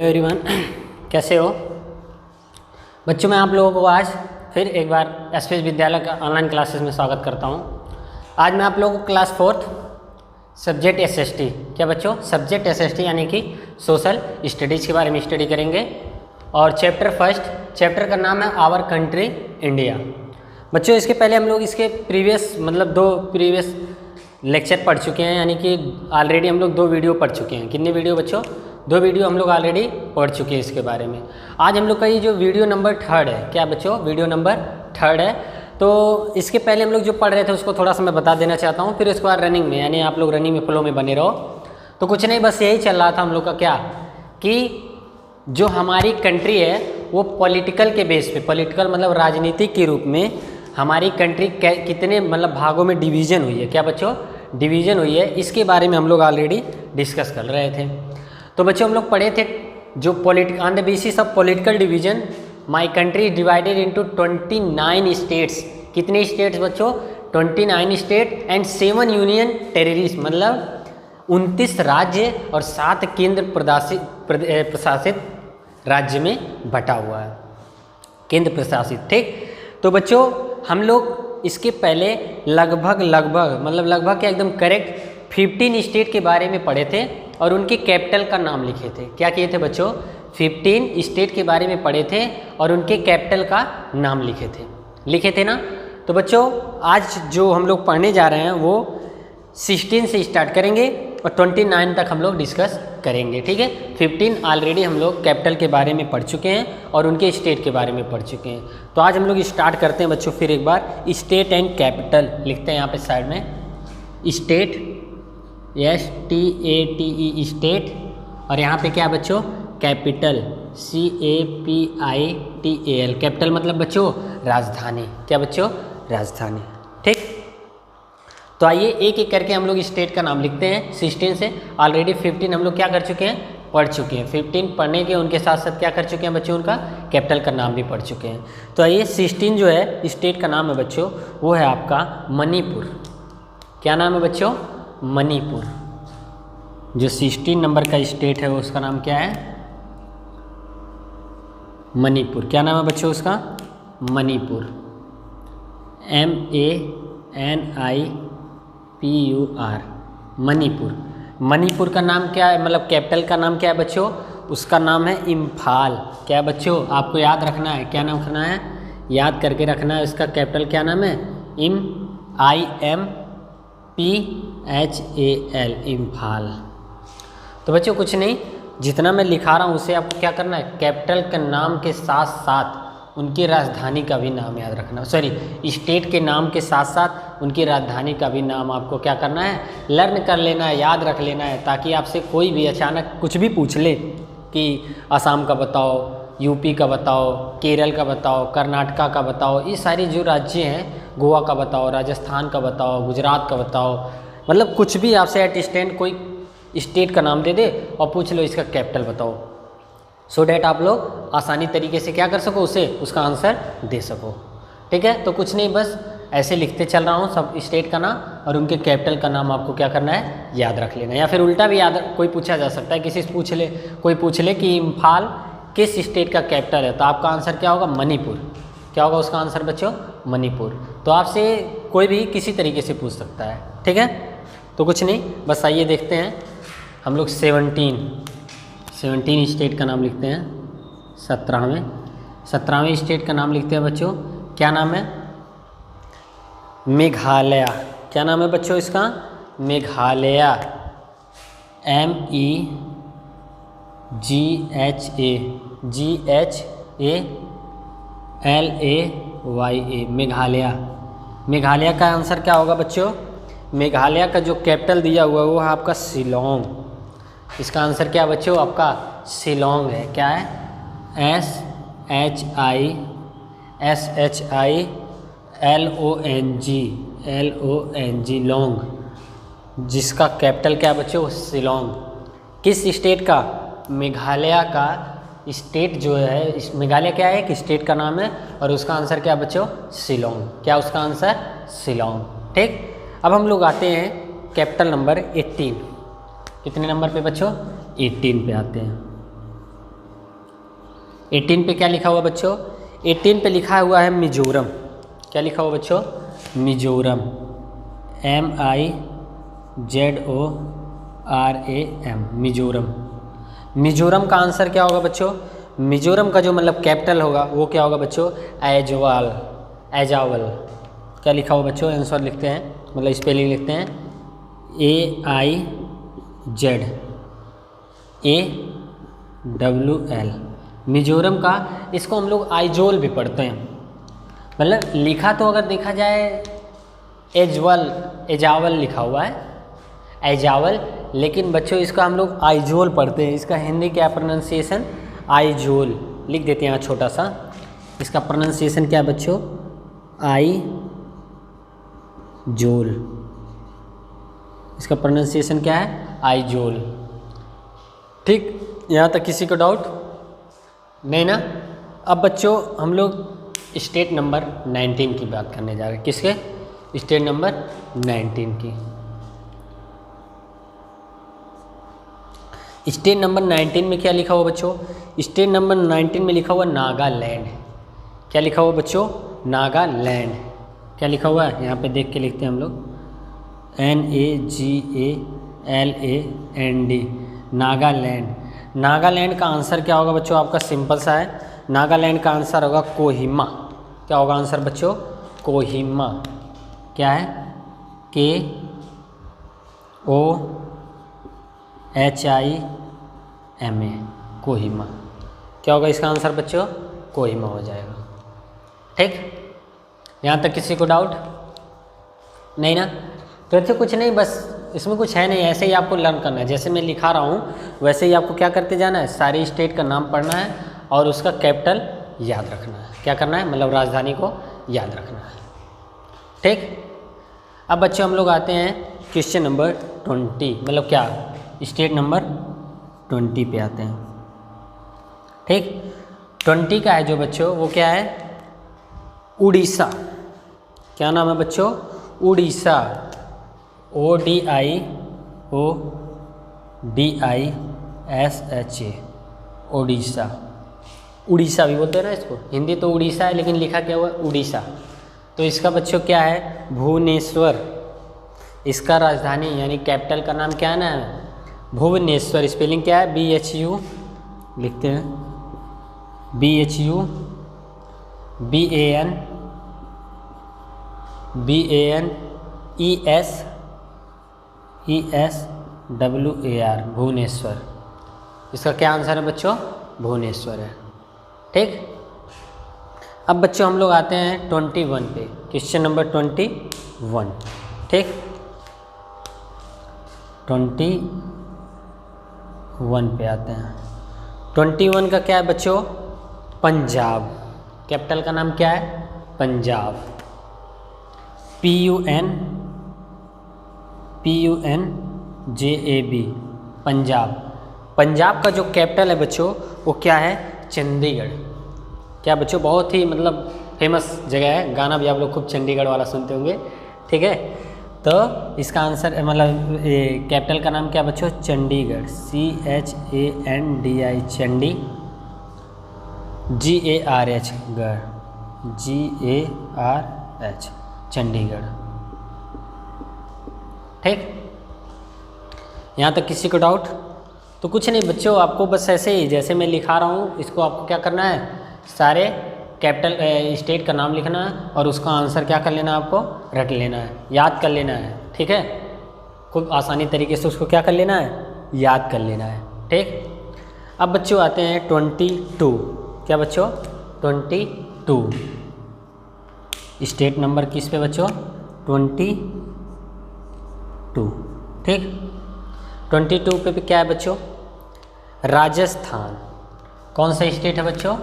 Everyone कैसे हो बच्चों। मैं आप लोगों को आज फिर एक बार एसपीएस विद्यालय का ऑनलाइन क्लासेस में स्वागत करता हूं। आज मैं आप लोगों को क्लास 4th सब्जेक्ट एसएसटी, क्या बच्चों, सब्जेक्ट एसएसटी यानी कि सोशल स्टडीज़ के बारे में स्टडी करेंगे। और चैप्टर फर्स्ट, चैप्टर का नाम है आवर कंट्री इंडिया। बच्चों इसके पहले हम लोग इसके प्रीवियस दो प्रीवियस लेक्चर पढ़ चुके हैं, यानी कि ऑलरेडी हम लोग 2 वीडियो पढ़ चुके हैं। कितने वीडियो बच्चों? 2 वीडियो हम लोग ऑलरेडी पढ़ चुके हैं इसके बारे में। आज हम लोग का ये जो वीडियो नंबर 3rd है, क्या बच्चों, वीडियो नंबर 3rd है। तो इसके पहले हम लोग जो पढ़ रहे थे उसको थोड़ा सा मैं बता देना चाहता हूँ, फिर उसके बाद रनिंग में, यानी आप लोग रनिंग में फ्लो में बने रहो। तो कुछ नहीं, बस यही चल रहा था हम लोग का, क्या कि जो हमारी कंट्री है वो पॉलिटिकल के बेस पे, पॉलिटिकल मतलब राजनीतिक के रूप में हमारी कंट्री कितने भागों में डिवीज़न हुई है, क्या बच्चों, डिवीज़न हुई है, इसके बारे में हम लोग ऑलरेडी डिस्कस कर रहे थे। तो बच्चों हम लोग पढ़े थे जो on the basis of political division my country is divided into 29 states. कितने स्टेट्स बच्चों? 29 स्टेट एंड 7 यूनियन टेरिटरीज, 29 राज्य और 7 केंद्र प्रशासित राज्य में बटा हुआ है, केंद्र प्रशासित। ठीक, तो बच्चों हम लोग इसके पहले लगभग क्या एकदम करेक्ट 15 स्टेट के बारे में पढ़े थे और उनके कैपिटल का नाम लिखे थे। क्या किए थे बच्चों? 15 स्टेट के बारे में पढ़े थे और उनके कैपिटल का नाम लिखे थे ना। तो बच्चों आज जो हम लोग पढ़ने जा रहे हैं वो 16 से स्टार्ट करेंगे और 29 तक हम लोग डिस्कस करेंगे। ठीक है, 15 ऑलरेडी हम लोग कैपिटल के बारे में पढ़ चुके हैं और उनके स्टेट के बारे में पढ़ चुके हैं। तो आज हम लोग स्टार्ट करते हैं बच्चों फिर एक बार। स्टेट एंड कैपिटल लिखते हैं यहाँ पे साइड में, स्टेट STATE स्टेट, और यहाँ पे क्या बच्चों, कैपिटल CAPITAL। कैपिटल मतलब बच्चों राजधानी, क्या बच्चों, राजधानी। ठीक, तो आइए एक एक करके हम लोग स्टेट का नाम लिखते हैं 16 से। ऑलरेडी 15 हम लोग क्या कर चुके हैं, पढ़ चुके हैं। 15 पढ़ने के उनके साथ साथ क्या कर चुके हैं बच्चों, उनका कैपिटल का नाम भी पढ़ चुके हैं। तो आइए 16 जो है स्टेट का नाम है बच्चों, वो है आपका मणिपुर। क्या नाम है बच्चों? मणिपुर। जो 16 नंबर का स्टेट है उसका नाम क्या है? मणिपुर। क्या नाम है बच्चों उसका? मणिपुर, MANIPUR, मणिपुर। मणिपुर का नाम क्या है, कैपिटल का नाम क्या है बच्चों? उसका नाम है इम्फाल। क्या है बच्चों, आपको याद रखना है, क्या नाम रखना है, याद करके रखना है। इसका कैपिटल क्या नाम है? IMPHAL, इम्फाल। तो बच्चों कुछ नहीं, जितना मैं लिखा रहा हूँ उसे आपको क्या करना है, कैपिटल के नाम के साथ साथ उनकी राजधानी का भी नाम याद रखना, स्टेट के नाम के साथ साथ उनकी राजधानी का भी नाम आपको क्या करना है, लर्न कर लेना है, याद रख लेना है, ताकि आपसे कोई भी अचानक कुछ भी पूछ ले कि असम का बताओ, यूपी का बताओ, केरल का बताओ, कर्नाटका का बताओ, ये सारी जो राज्य हैं, गोवा का बताओ, राजस्थान का बताओ, गुजरात का बताओ, कुछ भी आपसे एट स्टैंड कोई स्टेट का नाम दे दे और पूछ लो इसका कैपिटल बताओ, सो डैट आप लोग आसानी तरीके से क्या कर सको, उसे उसका आंसर दे सको। ठीक है, तो कुछ नहीं, बस ऐसे लिखते चल रहा हूँ सब स्टेट का नाम और उनके कैपिटल का नाम आपको क्या करना है, याद रख लेना। या फिर उल्टा भी याद कोई पूछा जा सकता है, किसी से कोई पूछ ले कि इम्फाल किस स्टेट का कैपिटल है, तो आपका आंसर क्या होगा? मणिपुर। क्या होगा उसका आंसर बच्चों? मणिपुर। तो आपसे कोई भी किसी तरीके से पूछ सकता है। ठीक है, तो कुछ नहीं, बस आइए देखते हैं हम लोग 17 स्टेट का नाम लिखते हैं। 17वें स्टेट का नाम लिखते हैं बच्चों। क्या नाम है? मेघालय। क्या नाम है बच्चों इसका? मेघालय, MEGHALAYA, मेघालय। मेघालय का आंसर क्या होगा बच्चों? मेघालय का जो कैपिटल दिया हुआ है वो है आपका शिलोंग। इसका आंसर क्या बच्चों? आपका शिलोंग है। क्या है? SHILONG, लोंग, जिसका कैपिटल क्या है बच्चों? शिलोंग। किस स्टेट का? मेघालय का स्टेट जो है, मेघालय क्या है, एक स्टेट का नाम है और उसका आंसर क्या बच्चों? शिलोंग। क्या उसका आंसर? शिलोंग। ठीक, अब हम लोग आते हैं कैपिटल नंबर 18। कितने नंबर पे बच्चों? 18 पे आते हैं। 18 पे क्या लिखा हुआ बच्चों? 18 पे लिखा हुआ है मिजोरम। क्या लिखा हुआ बच्चों? मिजोरम, MIZORAM, मिजोरम। मिजोरम का आंसर क्या होगा बच्चों? मिजोरम का जो मतलब कैपिटल होगा वो क्या होगा बच्चों? एजवाल, एजावल। क्या लिखा हुआ बच्चों? आंसर लिखते हैं, मतलब स्पेलिंग लिखते हैं AIZAWL, मिजोरम का। इसको हम लोग आइजोल भी पढ़ते हैं, मतलब लिखा तो अगर देखा जाए एजावल लिखा हुआ है, एजावल, लेकिन बच्चों इसका हम लोग आइजोल पढ़ते हैं। इसका हिंदी क्या प्रोनाउंसिएशन? आइजोल लिख देते हैं यहाँ छोटा सा। इसका प्रोनाउंसिएशन क्या है बच्चों? आइजोल। इसका प्रोनाउंसिएशन क्या है? आइजोल। ठीक, यहाँ तक किसी को डाउट नहीं ना? अब बच्चों हम लोग स्टेट नंबर 19 की बात करने जा रहे हैं। किसके? स्टेट नंबर 19 की। स्टेट नंबर 19 में क्या लिखा हुआ बच्चों? स्टेट नंबर 19 में लिखा हुआ नागालैंड। क्या लिखा हुआ बच्चों? नागालैंड। क्या लिखा हुआ है? यहाँ पे देख के लिखते हैं हम लोग, NAGALAND, नागालैंड। नागालैंड का आंसर क्या होगा बच्चों? आपका सिंपल सा है, नागालैंड का आंसर होगा कोहिमा। क्या होगा आंसर बच्चों? कोहिमा। क्या है? KOHIMA, कोहिमा। क्या होगा इसका आंसर बच्चों? कोहिमा हो जाएगा। ठीक, यहाँ तक किसी को डाउट नहीं ना? तो ऐसे कुछ नहीं, बस इसमें कुछ है नहीं, ऐसे ही आपको लर्न करना है। जैसे मैं लिखा रहा हूँ वैसे ही आपको क्या करते जाना है, सारी स्टेट का नाम पढ़ना है और उसका कैपिटल याद रखना है। क्या करना है? मतलब राजधानी को याद रखना है। ठीक, अब बच्चों हम लोग आते हैं क्वेश्चन नंबर 20, मतलब क्या स्टेट नंबर 20 पे आते हैं। ठीक, 20 का है जो बच्चों वो क्या है? उड़ीसा। क्या नाम है बच्चों? उड़ीसा, ODIODISHA, उड़ीसा। उड़ीसा भी बोलते हैं ना इसको, हिंदी तो उड़ीसा है लेकिन लिखा क्या हुआ? उड़ीसा। तो इसका बच्चों क्या है? भुवनेश्वर। इसका राजधानी यानी कैपिटल का नाम क्या है ना? भुवनेश्वर। स्पेलिंग क्या है? BHU लिखते हैं, BHU BANESWAR, भुवनेश्वर। इसका क्या आंसर है बच्चों? भुवनेश्वर है। ठीक, अब बच्चों हम लोग आते हैं 21 पे, क्वेश्चन नंबर 21। ठीक, 21 पे आते हैं। 21 का क्या है बच्चों? पंजाब। कैपिटल का नाम क्या है? पंजाब, PUNJAB, पंजाब। पंजाब का जो कैपिटल है बच्चों वो क्या है? चंडीगढ़। क्या बच्चों? बहुत ही मतलब फेमस जगह है, गाना भी आप लोग खूब चंडीगढ़ वाला सुनते होंगे। ठीक है, तो इसका आंसर मतलब कैपिटल का नाम क्या बच्चों? चंडीगढ़, CHANDI, चंडी, GARH, गढ़, GARH, चंडीगढ़। ठीक, यहाँ तक किसी को डाउट? तो कुछ नहीं बच्चों, आपको बस ऐसे ही जैसे मैं लिखा रहा हूँ इसको आपको क्या करना है? सारे कैपिटल स्टेट का नाम लिखना है और उसका आंसर क्या कर लेना है? आपको रट लेना है, याद कर लेना है। ठीक है, खूब आसानी तरीके से उसको क्या कर लेना है? याद कर लेना है। ठीक, अब बच्चों आते हैं 22। क्या बच्चों? 22 स्टेट नंबर किस पे बच्चों? 22। ठीक, 22 पे क्या है बच्चों? राजस्थान। कौन सा स्टेट है बच्चों?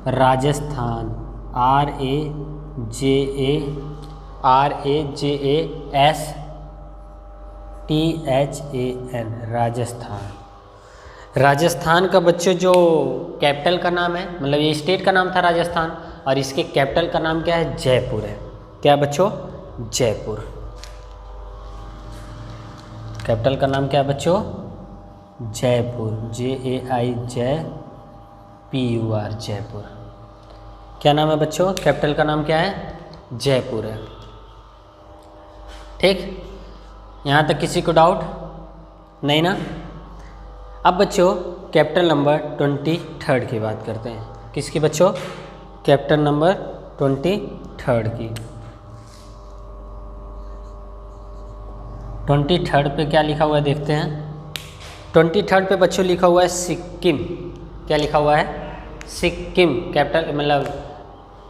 राजस्थान, RAJASTHAN, राजस्थान। राजस्थान का बच्चों जो कैपिटल का नाम है, मतलब ये स्टेट का नाम था राजस्थान और इसके कैपिटल का नाम क्या है? जयपुर है। क्या बच्चों? जयपुर। कैपिटल का नाम क्या है बच्चों? Jaipur, JAI, PUR Jaipur. क्या नाम है बच्चों? कैपिटल का नाम क्या है? जयपुर है। ठीक, यहाँ तक किसी को डाउट नहीं ना? अब बच्चों कैपिटल नंबर 23 की बात करते हैं। किसकी बच्चों? कैपिटल नंबर 23 की। 23 पे क्या लिखा हुआ है देखते हैं। 23 पे बच्चों लिखा हुआ है सिक्किम। क्या लिखा हुआ है? सिक्किम। कैपिटल मतलब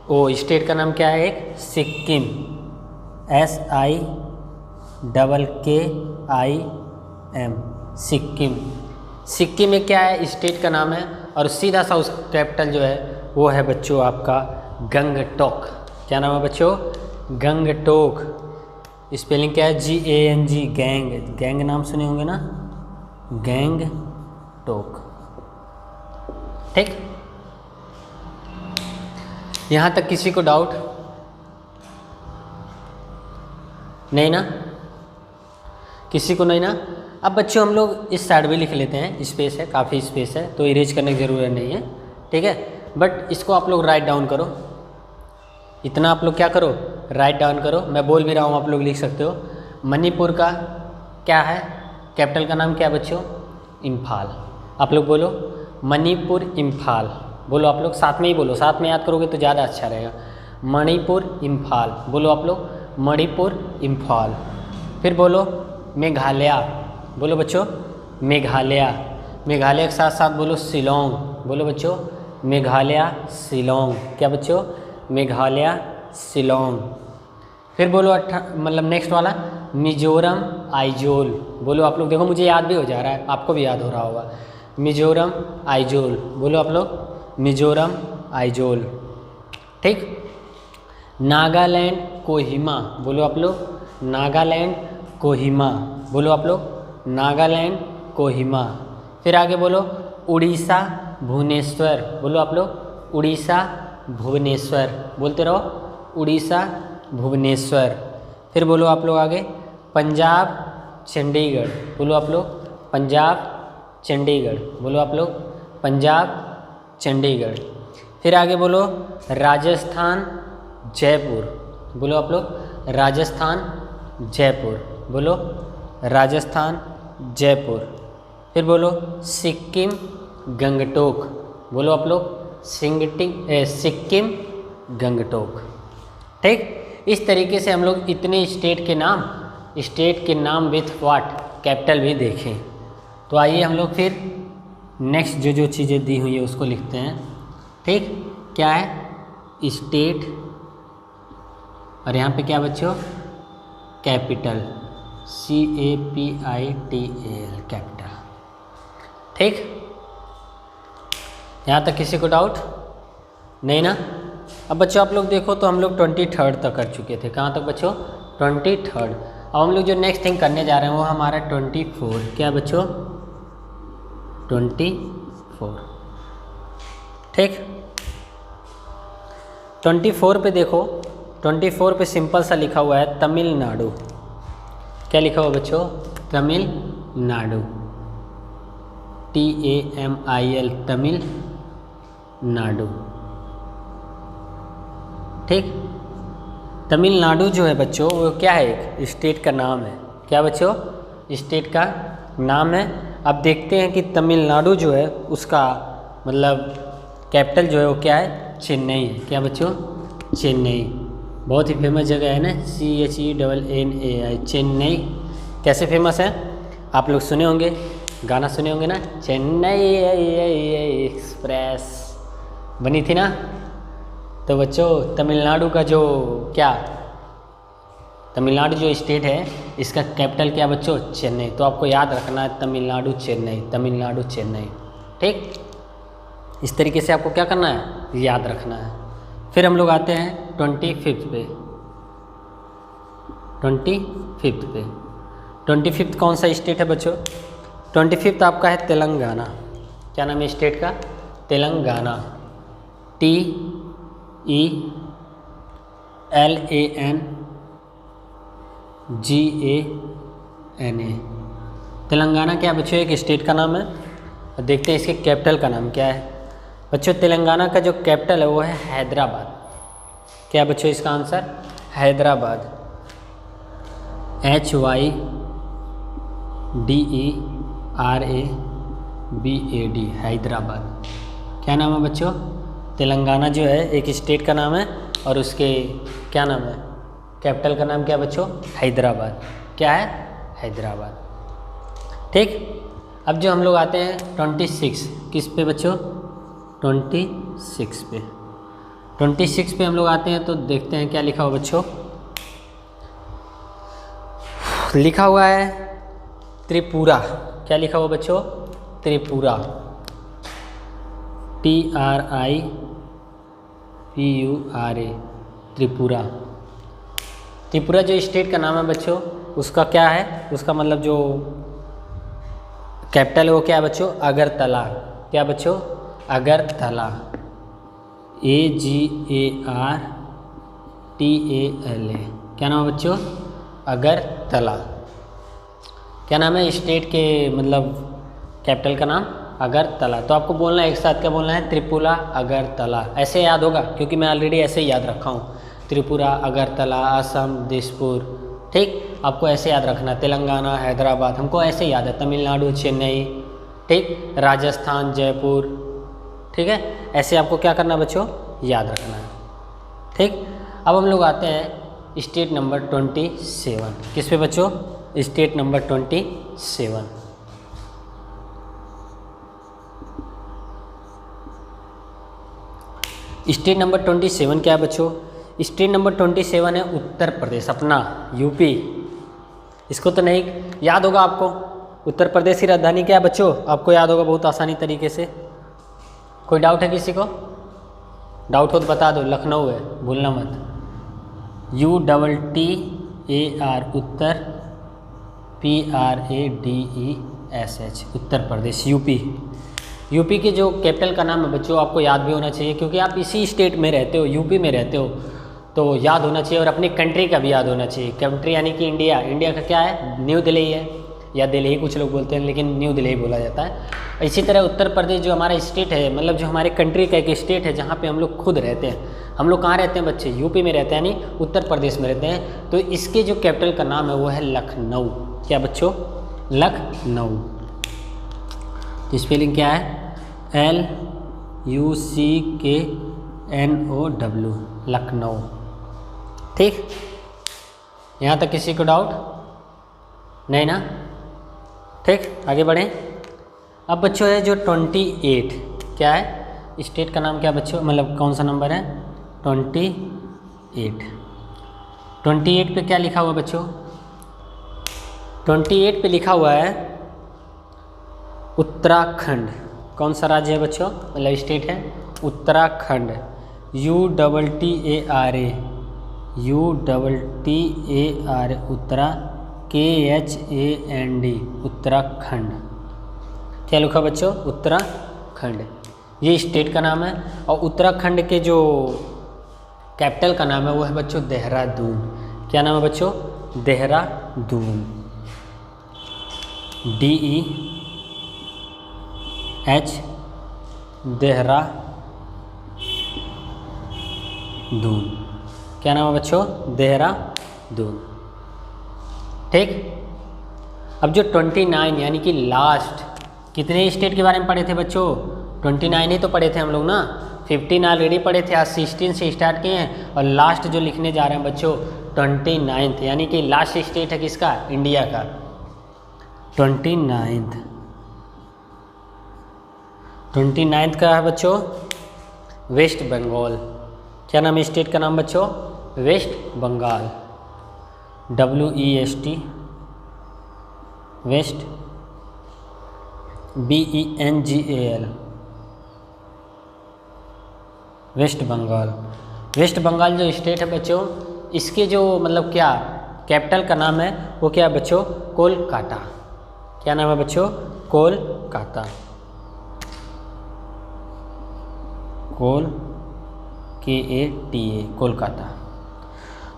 वो स्टेट का नाम क्या है? एक सिक्किम, SIKKIM, सिक्किम। सिक्किम में क्या है? स्टेट का नाम है। और सीधा सा उस कैपिटल जो है वो है बच्चों आपका गंगटोक। क्या नाम है बच्चों? गंगटोक। स्पेलिंग क्या है? GANG, gang. गैंग नाम सुने होंगे ना, गंगटोक। ठीक, यहाँ तक किसी को डाउट नहीं ना? किसी को नहीं ना? अब बच्चों हम लोग इस साइड भी लिख लेते हैं, स्पेस है, काफ़ी स्पेस है तो इरेज करने की ज़रूरत नहीं है। ठीक है, बट इसको आप लोग राइट डाउन करो। इतना आप लोग क्या करो? राइट डाउन करो। मैं बोल भी रहा हूँ, आप लोग लिख सकते हो। मणिपुर का क्या है? कैपिटल का नाम क्या है बच्चों? इम्फाल। आप लोग बोलो मणिपुर इम्फाल। बोलो आप लोग, साथ में ही बोलो, साथ में याद करोगे तो ज़्यादा अच्छा रहेगा। मणिपुर इम्फाल। बोलो आप लोग, मणिपुर इम्फाल। फिर बोलो मेघालय। बोलो बच्चों मेघालय। मेघालय के साथ साथ बोलो शिलोंग। बोलो बच्चों मेघालय शिलोंग। क्या बच्चों? मेघालय शिलोंग। फिर बोलो मतलब नेक्स्ट वाला मिजोरम आइजोल। बोलो आप लोग, देखो मुझे याद भी हो जा रहा है, आपको भी याद हो रहा होगा। मिजोरम आइजोल। बोलो आप लोग मिजोरम आइजोल। ठीक, नागालैंड कोहिमा। बोलो आप लोग नागालैंड कोहिमा। बोलो आप लोग नागालैंड कोहिमा। फिर आगे बोलो उड़ीसा भुवनेश्वर। बोलो आप लोग उड़ीसा भुवनेश्वर। बोलते रहो उड़ीसा भुवनेश्वर। फिर बोलो आप लोग आगे पंजाब चंडीगढ़। बोलो आप लोग पंजाब चंडीगढ़। बोलो आप लोग पंजाब चंडीगढ़। फिर आगे बोलो राजस्थान जयपुर। बोलो आप लोग राजस्थान जयपुर। बोलो राजस्थान जयपुर। फिर बोलो सिक्किम गंगटोक। बोलो आप लोग सिक्किम गंगटोक। ठीक, इस तरीके से हम लोग इतने स्टेट के नाम विथ व्हाट कैपिटल भी देखें। तो आइए हम लोग फिर नेक्स्ट जो चीज़ें दी हुई है उसको लिखते हैं। ठीक, क्या है? स्टेट और यहाँ पे क्या बच्चों? Capital, CAPITAL capital. ठीक, यहाँ तक किसी को डाउट नहीं ना? अब बच्चों आप लोग देखो तो हम लोग 23 तक कर चुके थे। कहाँ तक बच्चों? 23। अब हम लोग जो नेक्स्ट थिंग करने जा रहे हैं वो हमारा 24। क्या बच्चों? 24। ठीक, 24 पे देखो। 24 पे सिंपल सा लिखा हुआ है तमिलनाडु। क्या लिखा हुआ बच्चों? तमिलनाडु, TAMIL तमिलनाडु। ठीक, तमिलनाडु जो है बच्चों वो क्या है? एक स्टेट का नाम है। क्या बच्चों? स्टेट का नाम है। अब देखते हैं कि तमिलनाडु जो है उसका मतलब कैपिटल जो है वो क्या है? चेन्नई है। क्या बच्चों? चेन्नई। बहुत ही फेमस जगह है ना, CHENNAI चेन्नई। कैसे फेमस है? आप लोग सुने होंगे, गाना सुने होंगे ना, चेन्नई एक्सप्रेस बनी थी ना। तो बच्चों तमिलनाडु का जो क्या तमिलनाडु जो स्टेट है इसका कैपिटल क्या बच्चों? चेन्नई। तो आपको याद रखना है तमिलनाडु चेन्नई, तमिलनाडु चेन्नई। ठीक, इस तरीके से आपको क्या करना है? याद रखना है। फिर हम लोग आते हैं 25 पे। 25 कौन सा स्टेट है बच्चों? 25 आपका है तेलंगाना। क्या नाम है स्टेट का? तेलंगाना, TELANGANA। तेलंगाना क्या बच्चों? एक स्टेट का नाम है। देखते हैं इसके कैपिटल का नाम क्या है। बच्चों तेलंगाना का जो कैपिटल है वो है हैदराबाद। क्या बच्चों इसका आंसर? हैदराबाद। HYDERABAD, हैदराबाद। क्या नाम है बच्चों? तेलंगाना जो है एक स्टेट का नाम है और उसके क्या नाम है? कैपिटल का नाम क्या है बच्चों? हैदराबाद। क्या है? हैदराबाद। ठीक। अब जो हम लोग आते हैं 26, किस पे बच्चों? 26 पे। 26 पे हम लोग आते हैं तो देखते हैं क्या लिखा हुआ बच्चों। लिखा हुआ है त्रिपुरा। क्या लिखा हुआ बच्चों? त्रिपुरा। TRIPURA, त्रिपुरा। त्रिपुरा जो स्टेट का नाम है बच्चों, उसका क्या है? उसका मतलब जो कैपिटल है वो क्या है बच्चों? अगरतला। क्या बच्चों? अगरतला। AGARTALA। क्या नाम है बच्चों? अगरतला। क्या नाम है स्टेट के मतलब कैपिटल का नाम? अगरतला। तो आपको बोलना है एक साथ, क्या बोलना है? त्रिपुरा अगरतला। ऐसे याद होगा क्योंकि मैं ऑलरेडी ऐसे ही याद रखा हूँ। त्रिपुरा, अगरतला, असम, दिसपुर। ठीक, आपको ऐसे याद रखना। तेलंगाना, हैदराबाद, हमको ऐसे याद है। तमिलनाडु, चेन्नई। ठीक, राजस्थान, जयपुर। ठीक है, ऐसे आपको क्या करना बच्चों? याद रखना है। ठीक। अब हम लोग आते हैं स्टेट नंबर 27। किस पे बच्चों? State number 27। स्टेट नंबर 27 क्या है बच्चों? स्टेट नंबर 27 है उत्तर प्रदेश, अपना यूपी। इसको तो नहीं याद होगा आपको। उत्तर प्रदेश की राजधानी क्या है बच्चों? आपको याद होगा बहुत आसानी तरीके से। कोई डाउट है किसी को? डाउट हो तो बता दो। लखनऊ है, भूलना मत। UTTAR, उत्तर, PRADESH, Uttar Pradesh, UP. UP के जो कैपिटल का नाम है बच्चों आपको याद भी होना चाहिए क्योंकि आप इसी स्टेट में रहते हो, यूपी में रहते हो, तो याद होना चाहिए। और अपनी कंट्री का भी याद होना चाहिए। कंट्री यानी कि इंडिया। इंडिया का क्या है? न्यू दिल्ली है, या दिल्ली कुछ लोग बोलते हैं लेकिन न्यू दिल्ली बोला जाता है। इसी तरह उत्तर प्रदेश जो हमारा स्टेट है, मतलब जो हमारे कंट्री का एक स्टेट है जहाँ पे हम लोग खुद रहते हैं। हम लोग कहाँ रहते हैं बच्चे? यूपी में रहते हैं, यानी उत्तर प्रदेश में रहते हैं। तो इसके जो कैपिटल का नाम है वो है लखनऊ। क्या बच्चों? लखनऊ। तो स्पेलिंग क्या है? LUCKNOW, लखनऊ। ठीक, यहाँ तक किसी को डाउट नहीं ना? ठीक, आगे बढ़ें। अब बच्चों है जो 28, क्या है? स्टेट का नाम क्या बच्चों? मतलब कौन सा नंबर है? 28। 28 पे क्या लिखा हुआ बच्चों? 28 पे लिखा हुआ है उत्तराखंड। कौन सा राज्य है बच्चों? मतलब स्टेट है उत्तराखंड। UTTAR, Uttara, KHAND, Uttarakhand. क्या लिखा बच्चों? उत्तराखंड। ये स्टेट का नाम है। और उत्तराखंड के जो कैपिटल का नाम है वो है बच्चों देहरादून। क्या नाम है बच्चों? देहरादून। DEH, देहरादून। क्या नाम है बच्चों? देहरादून। ठीक। अब जो 29 यानी कि लास्ट, कितने स्टेट के बारे में पढ़े थे बच्चों? 29 ही तो पढ़े थे हम लोग ना। 15 ऑलरेडी पढ़े थे, आज 16 से स्टार्ट किए हैं। और लास्ट जो लिखने जा रहे हैं बच्चों 29, यानी कि लास्ट स्टेट है किसका? इंडिया का। 29 का है बच्चों वेस्ट बंगाल। क्या नाम है स्टेट का नाम बच्चों? West Bengal. WEST, west, BENGAL, West Bengal. West Bengal जो स्टेट है बच्चों, इसके जो मतलब क्या कैपिटल का नाम है वो क्या है बच्चों? कोलकाता। क्या नाम है बच्चों? कोलकाता। KATA, कोलकाता।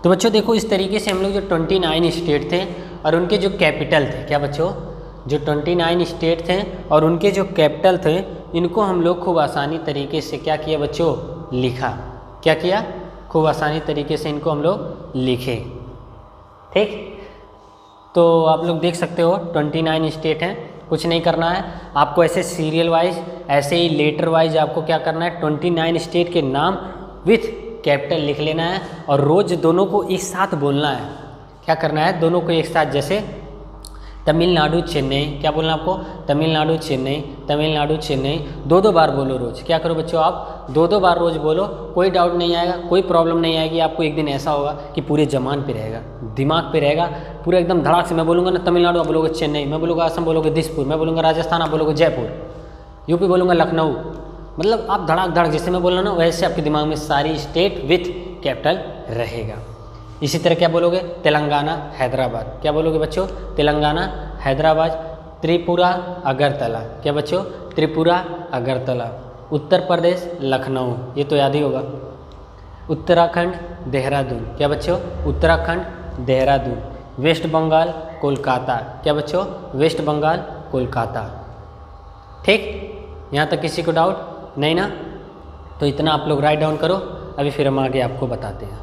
तो बच्चों देखो इस तरीके से हम लोग जो 29 स्टेट थे और उनके जो कैपिटल थे, क्या बच्चों? जो 29 स्टेट थे और उनके जो कैपिटल थे इनको हम लोग खूब आसानी तरीके से क्या किया बच्चों, लिखा। क्या किया, खूब आसानी तरीके से इनको हम लोग लिखे। ठीक, तो आप लोग देख सकते हो 29 स्टेट हैं। कुछ नहीं करना है आपको, ऐसे सीरियल वाइज, ऐसे ही लेटर वाइज आपको क्या करना है, 29 स्टेट के नाम विथ कैपिटल लिख लेना है और रोज़ दोनों को एक साथ बोलना है। क्या करना है, दोनों को एक साथ, जैसे तमिलनाडु चेन्नई, क्या बोलना आपको, तमिलनाडु चेन्नई, तमिलनाडु चेन्नई, 2-2 बार बोलो रोज़। क्या करो बच्चों, आप 2-2 बार रोज़ बोलो, कोई डाउट नहीं आएगा, कोई प्रॉब्लम नहीं आएगी आपको। एक दिन ऐसा होगा कि पूरे जबान पे रहेगा, दिमाग पे रहेगा, पूरा एकदम धड़ाक से। मैं बोलूँगा ना तमिलनाडु, आप बोलोगे चेन्नई, मैं बोलूँगा असम, बोलोगे दिसपुर, मैं बोलूँगा राजस्थान, आप बोलोगे जयपुर, यूपी बोलूँगा लखनऊ। मतलब आप धड़ाक धड़क जैसे मैं बोल रहा ना, वैसे आपके दिमाग में सारी स्टेट विथ कैपिटल रहेगा। इसी तरह क्या बोलोगे, तेलंगाना हैदराबाद, क्या बोलोगे बच्चों, तेलंगाना हैदराबाद, त्रिपुरा अगरतला, क्या बच्चों, त्रिपुरा अगरतला, उत्तर प्रदेश लखनऊ, ये तो याद ही होगा, उत्तराखंड देहरादून, क्या बच्चों, उत्तराखंड देहरादून, वेस्ट बंगाल कोलकाता, क्या बच्चों, वेस्ट बंगाल कोलकाता। ठीक, यहाँ तक किसी को डाउट नहीं ना, तो इतना आप लोग राइट डाउन करो, अभी फिर हम आगे आपको बताते हैं।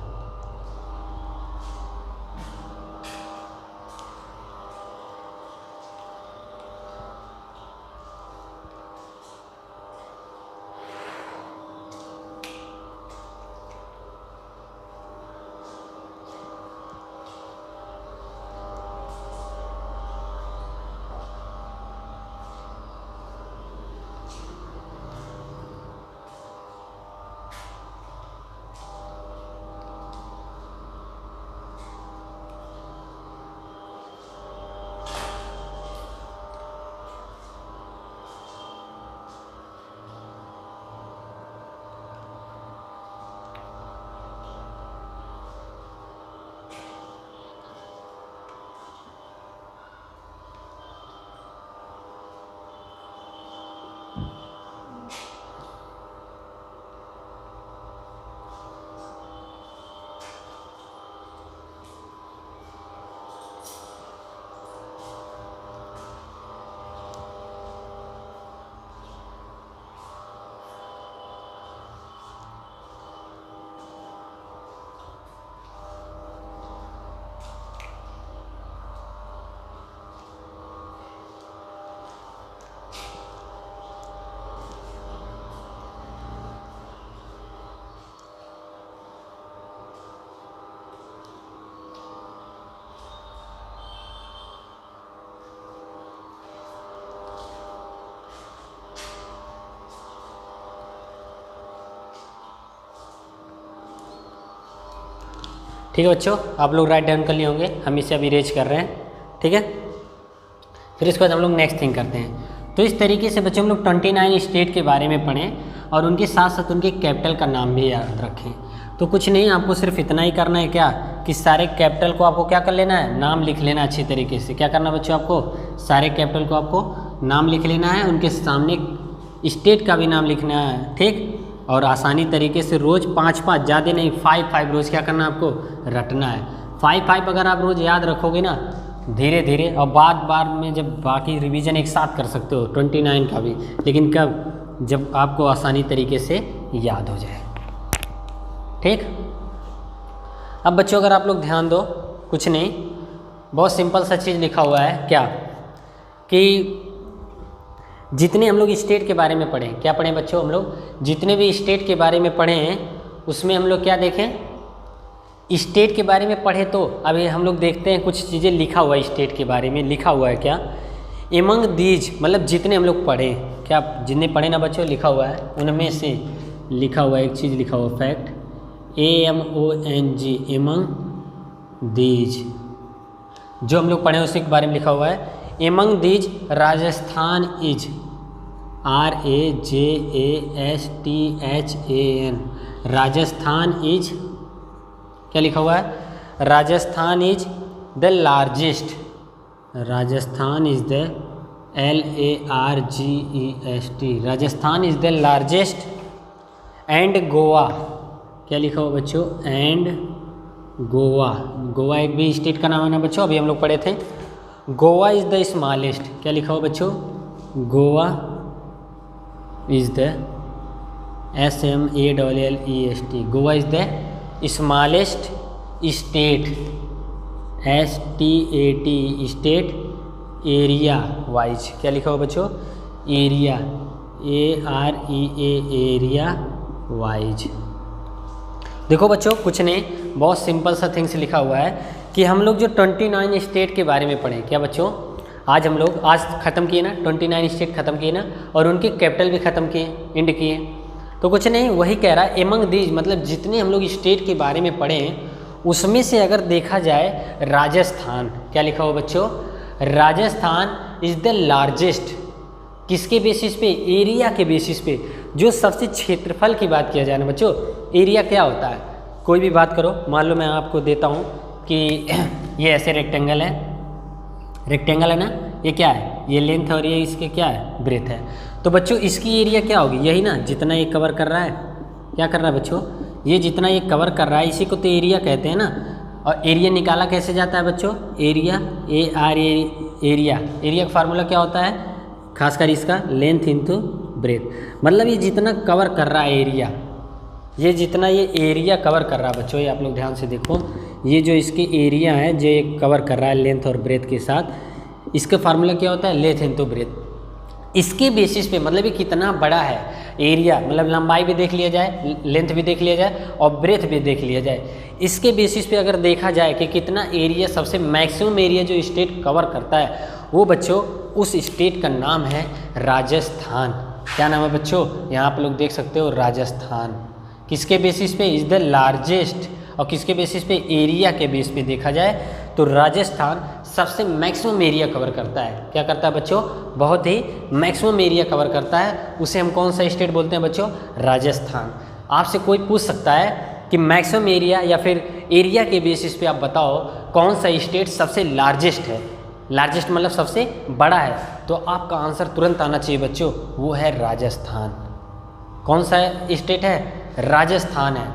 ठीक है बच्चों, आप लोग राइट डाउन कर लिए होंगे, हम इसे अभी इरेज कर रहे हैं। ठीक है, फिर इसके बाद हम लोग नेक्स्ट थिंग करते हैं। तो इस तरीके से बच्चों हम लोग 29 स्टेट के बारे में पढ़ें और उनके साथ साथ उनके कैपिटल का नाम भी याद रखें। तो कुछ नहीं, आपको सिर्फ इतना ही करना है, क्या कि सारे कैपिटल को आपको क्या कर लेना है, नाम लिख लेना अच्छी तरीके से। क्या करना बच्चों, आपको सारे कैपिटल को आपको नाम लिख लेना है, उनके सामने स्टेट का भी नाम लिखना है। ठीक, और आसानी तरीके से रोज़ 5-5, ज़्यादा नहीं 5-5 रोज़ क्या करना है आपको, रटना है। 5-5 अगर आप रोज़ याद रखोगे ना धीरे धीरे, और बार में जब बाकी रिवीजन एक साथ कर सकते हो 29 का भी, लेकिन कब, जब आपको आसानी तरीके से याद हो जाए। ठीक, अब बच्चों अगर आप लोग ध्यान दो, कुछ नहीं, बहुत सिंपल सा चीज़ लिखा हुआ है, क्या कि जितने हम लोग स्टेट के बारे में पढ़ें, क्या पढ़ें बच्चों, हम लोग जितने भी स्टेट के बारे में पढ़े हैं उसमें हम लोग क्या देखें, स्टेट के बारे में पढ़े। तो अभी हम लोग देखते हैं कुछ चीज़ें लिखा हुआ है स्टेट के बारे में, लिखा हुआ है क्या, एमंग दीज, मतलब जितने हम लोग पढ़े, क्या जितने पढ़े ना बच्चों, लिखा हुआ है उनमें से लिखा हुआ एक चीज़ लिखा हुआ फैक्ट, AMONG, एमंग दीज, जो हम लोग पढ़े उसी के बारे में लिखा हुआ है। Among these Rajasthan is, RAJASTHAN, Rajasthan is, क्या लिखा हुआ है, Rajasthan is the largest, Rajasthan is the LARGEST, Rajasthan is the largest, and Goa, क्या लिखा हुआ बच्चों, एंड गोवा, गोवा एक भी स्टेट का नाम है ना बच्चों, अभी हम लोग पढ़े थे। गोवा इज़ द स्मॉलेस्ट, क्या लिखा हुआ बच्चों, Goa is the SMALLEST, Goa is the smallest state, STAT state area wise. क्या लिखा हुआ बच्चों? Area, AREA area wise. देखो बच्चों कुछ नहीं, बहुत सिंपल सा थिंग्स लिखा हुआ है कि हम लोग जो 29 स्टेट के बारे में पढ़ें। क्या बच्चों? आज हम लोग आज ख़त्म किए ना, 29 स्टेट ख़त्म किए ना, और उनके कैपिटल भी ख़त्म किए, इंड किए। तो कुछ नहीं, वही कह रहा है एमंग दीज, मतलब जितने हम लोग स्टेट के बारे में पढ़ें उसमें से अगर देखा जाए राजस्थान, क्या लिखा हुआ बच्चों? Rajasthan is the largest. किसके बेसिस पे? एरिया के बेसिस पे। जो सबसे क्षेत्रफल की बात किया जाए ना बच्चों, एरिया क्या होता है? कोई भी बात करो, मान लो मैं आपको देता हूँ कि ये ऐसे रेक्टेंगल है, रेक्टेंगल है ना, ये क्या है? ये लेंथ और ये इसके क्या है? ब्रेथ है। तो बच्चों इसकी एरिया क्या होगी? यही ना, जितना ये कवर कर रहा है। क्या कर रहा है बच्चों? ये जितना ये कवर कर रहा है इसी को तो एरिया कहते हैं ना। और एरिया निकाला कैसे जाता है बच्चों? एरिया, एरिया, एरिया का फार्मूला क्या होता है? खासकर इसका लेंथ इंटू ब्रेथ, मतलब ये जितना कवर कर रहा है एरिया, ये जितना ये एरिया कवर कर रहा है बच्चों, ये आप लोग ध्यान से देखो, ये जो इसके एरिया है जो ये कवर कर रहा है लेंथ और ब्रेथ के साथ, इसका फार्मूला क्या होता है? Length into breadth. इसके बेसिस पे मतलब ये कितना बड़ा है एरिया, मतलब लंबाई भी देख लिया जाए, लेंथ भी देख लिया जाए और ब्रेथ भी देख लिया जाए। इसके बेसिस पे अगर देखा जाए कि कितना एरिया, सबसे मैक्सिमम एरिया जो स्टेट कवर करता है, वो बच्चों उस स्टेट का नाम है राजस्थान। क्या नाम है बच्चों? यहाँ आप लोग देख सकते हो, राजस्थान। किसके बेसिस पे? Is the largest. और किसके बेसिस पे? एरिया के बेस पे देखा जाए तो राजस्थान सबसे मैक्सिमम एरिया कवर करता है। क्या करता है बच्चों? बहुत ही मैक्सिमम एरिया कवर करता है। उसे हम कौन सा स्टेट बोलते हैं बच्चों? राजस्थान। आपसे कोई पूछ सकता है कि मैक्सिमम एरिया या फिर एरिया के बेसिस पे आप बताओ कौन सा स्टेट सबसे लार्जेस्ट है। लार्जेस्ट मतलब सबसे बड़ा है, तो आपका आंसर तुरंत आना चाहिए बच्चों, वो है राजस्थान। कौन सा स्टेट है? राजस्थान है।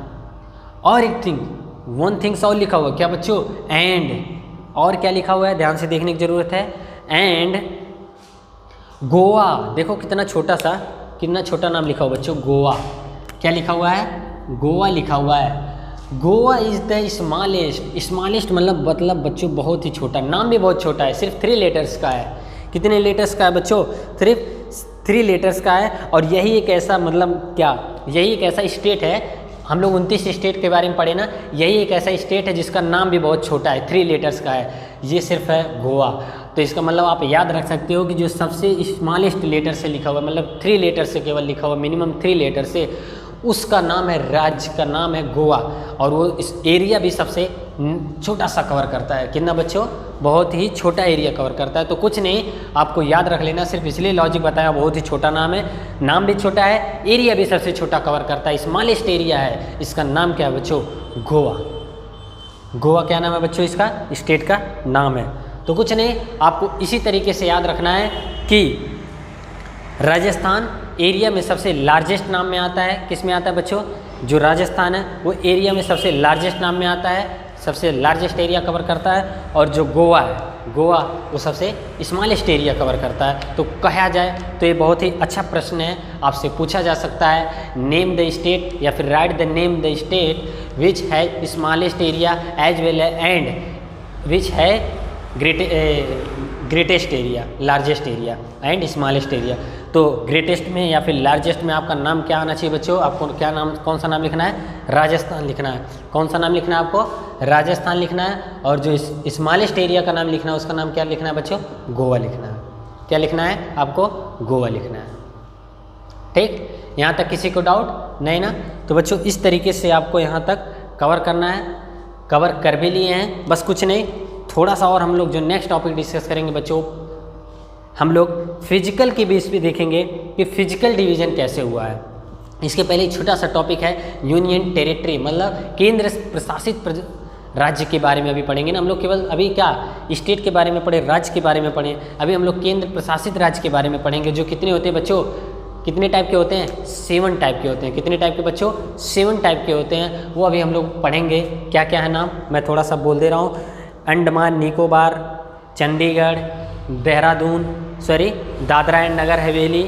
और एक थिंग, वन थिंग्स और लिखा हुआ है। क्या बच्चों? एंड। और क्या लिखा हुआ है? ध्यान से देखने की ज़रूरत है। एंड गोवा, देखो कितना छोटा सा, कितना छोटा नाम लिखा हुआ बच्चों, गोवा। क्या लिखा हुआ है? गोवा लिखा हुआ है। Goa is the smallest. Smallest मतलब बच्चों बहुत ही छोटा, नाम भी बहुत छोटा है, सिर्फ 3 लेटर्स का है। कितने लेटर्स का है बच्चों? सिर्फ 3 लेटर्स का है। और यही एक ऐसा यही एक ऐसा स्टेट है, हम लोग 29 स्टेट के बारे में पढ़े ना, यही एक ऐसा स्टेट है जिसका नाम भी बहुत छोटा है, 3 लेटर्स का है, ये सिर्फ है गोवा। तो इसका मतलब आप याद रख सकते हो कि जो सबसे स्मॉलेस्ट लेटर से लिखा हुआ है, मतलब 3 लेटर से केवल लिखा हुआ, मिनिमम 3 लेटर से, उसका नाम है, राज्य का नाम है गोवा। और वो इस एरिया भी सबसे छोटा सा कवर करता है। कितना बच्चों? बहुत ही छोटा एरिया कवर करता है। तो कुछ नहीं, आपको याद रख लेना, सिर्फ इसलिए लॉजिक बताया, बहुत ही छोटा नाम है, नाम भी छोटा है, एरिया भी सबसे छोटा कवर करता है, स्मॉलेस्ट एरिया है। इसका नाम क्या है बच्चों? गोवा। गोवा क्या नाम है बच्चों? इसका स्टेट का नाम है। तो कुछ नहीं, आपको इसी तरीके से याद रखना है कि राजस्थान एरिया में सबसे लार्जेस्ट नाम में आता है। किस में आता है बच्चों? जो राजस्थान है वो एरिया में सबसे लार्जेस्ट नाम में आता है, सबसे लार्जेस्ट एरिया कवर करता है। और जो गोवा है, गोवा वो सबसे स्मॉलेस्ट एरिया कवर करता है। तो कहा जाए तो ये बहुत ही अच्छा प्रश्न है, आपसे पूछा जा सकता है, नेम द स्टेट या फिर write the name the state which है smallest area as well and which है greatest area, largest area and smallest area. तो ग्रेटेस्ट में या फिर लार्जेस्ट में आपका नाम क्या आना चाहिए बच्चों? आपको क्या नाम, कौन सा नाम लिखना है? राजस्थान लिखना है। कौन सा नाम लिखना है आपको? राजस्थान लिखना है। और जो स्मॉलेस्ट एरिया का नाम लिखना है उसका नाम क्या लिखना है बच्चों? गोवा लिखना है। क्या लिखना है आपको? गोवा लिखना है। ठीक, यहाँ तक किसी को डाउट नहीं ना? तो बच्चों इस तरीके से आपको यहाँ तक कवर करना है, कवर कर भी लिए हैं, बस कुछ नहीं, थोड़ा सा और हम लोग जो नेक्स्ट टॉपिक डिस्कस करेंगे बच्चों, हम लोग फिजिकल के बेस पे देखेंगे कि फिजिकल डिवीजन कैसे हुआ है। इसके पहले एक छोटा सा टॉपिक है यूनियन टेरिटरी, मतलब केंद्र प्रशासित राज्य के बारे में अभी पढ़ेंगे ना। हम लोग केवल अभी क्या स्टेट के बारे में पढ़े, राज्य के बारे में पढ़े, अभी हम लोग केंद्र प्रशासित राज्य के बारे में पढ़ेंगे, जो कितने होते हैं बच्चों? कितने टाइप के होते हैं? 7 टाइप के होते हैं। कितने टाइप के बच्चों? 7 टाइप के होते हैं। वो अभी हम लोग पढ़ेंगे। क्या क्या है नाम, मैं थोड़ा सा बोल दे रहा हूँ। अंडमान निकोबार, चंडीगढ़, देहरादून, दादरा एंड नगर हवेली,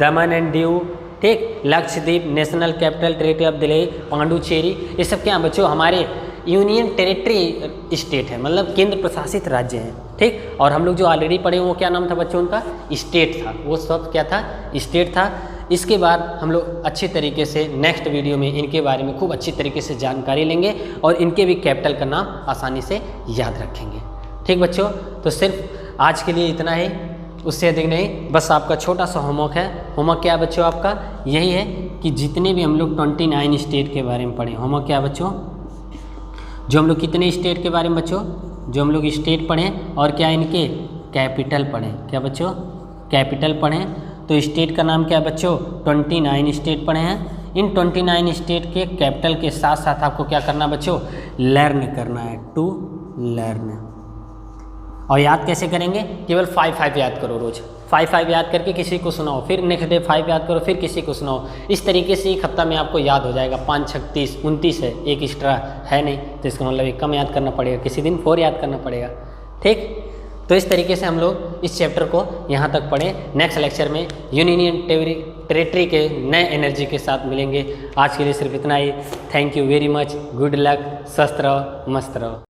दमन एंड दीव, ठीक। Lakshadweep, National Capital Territory of Delhi, Puducherry, ये सब क्या बच्चों हमारे यूनियन टेरिटरी स्टेट है, मतलब केंद्र प्रशासित राज्य हैं, ठीक। और हम लोग जो ऑलरेडी पढ़े वो क्या नाम था बच्चों उनका, स्टेट था, वो सब क्या था, स्टेट था। इसके बाद हम लोग अच्छी तरीके से नेक्स्ट वीडियो में इनके बारे में खूब अच्छी तरीके से जानकारी लेंगे और इनके भी कैपिटल का नाम आसानी से याद रखेंगे, ठीक बच्चों। तो सिर्फ आज के लिए इतना ही, उससे अधिक नहीं। बस आपका छोटा सा होमवर्क है। होमवर्क क्या है बच्चों आपका, यही है कि जितने भी हम लोग 29 स्टेट के बारे में पढ़ें, होमवर्क क्या है बच्चों, जो हम लोग कितने स्टेट के बारे में बच्चों, जो हम लोग स्टेट पढ़ें और क्या इनके कैपिटल पढ़ें, क्या बच्चों कैपिटल पढ़ें। तो स्टेट का नाम क्या है बच्चों, 29 स्टेट पढ़े हैं। इन 29 स्टेट के कैपिटल के साथ साथ आपको क्या करना बच्चों, लर्न करना है, टू लर्न। और याद कैसे करेंगे, केवल 5 याद करो रोज, 5 याद करके किसी को सुनाओ, फिर नेक्स्ट डे 5 याद करो, फिर किसी को सुनाओ। इस तरीके से एक हफ्ता में आपको याद हो जाएगा। 5 6 30 29 है, एक एक्स्ट्रा है नहीं, तो इसका मतलब एक कम याद करना पड़ेगा, किसी दिन 4 याद करना पड़ेगा, ठीक। तो इस तरीके से हम लोग इस चैप्टर को यहाँ तक पढ़ें। नेक्स्ट लेक्चर में यूनियन टेरिटरी के नए एनर्जी के साथ मिलेंगे। आज के लिए सिर्फ इतना ही। Thank you very much, good luck, स्वस्थ रहो, मस्त रहो।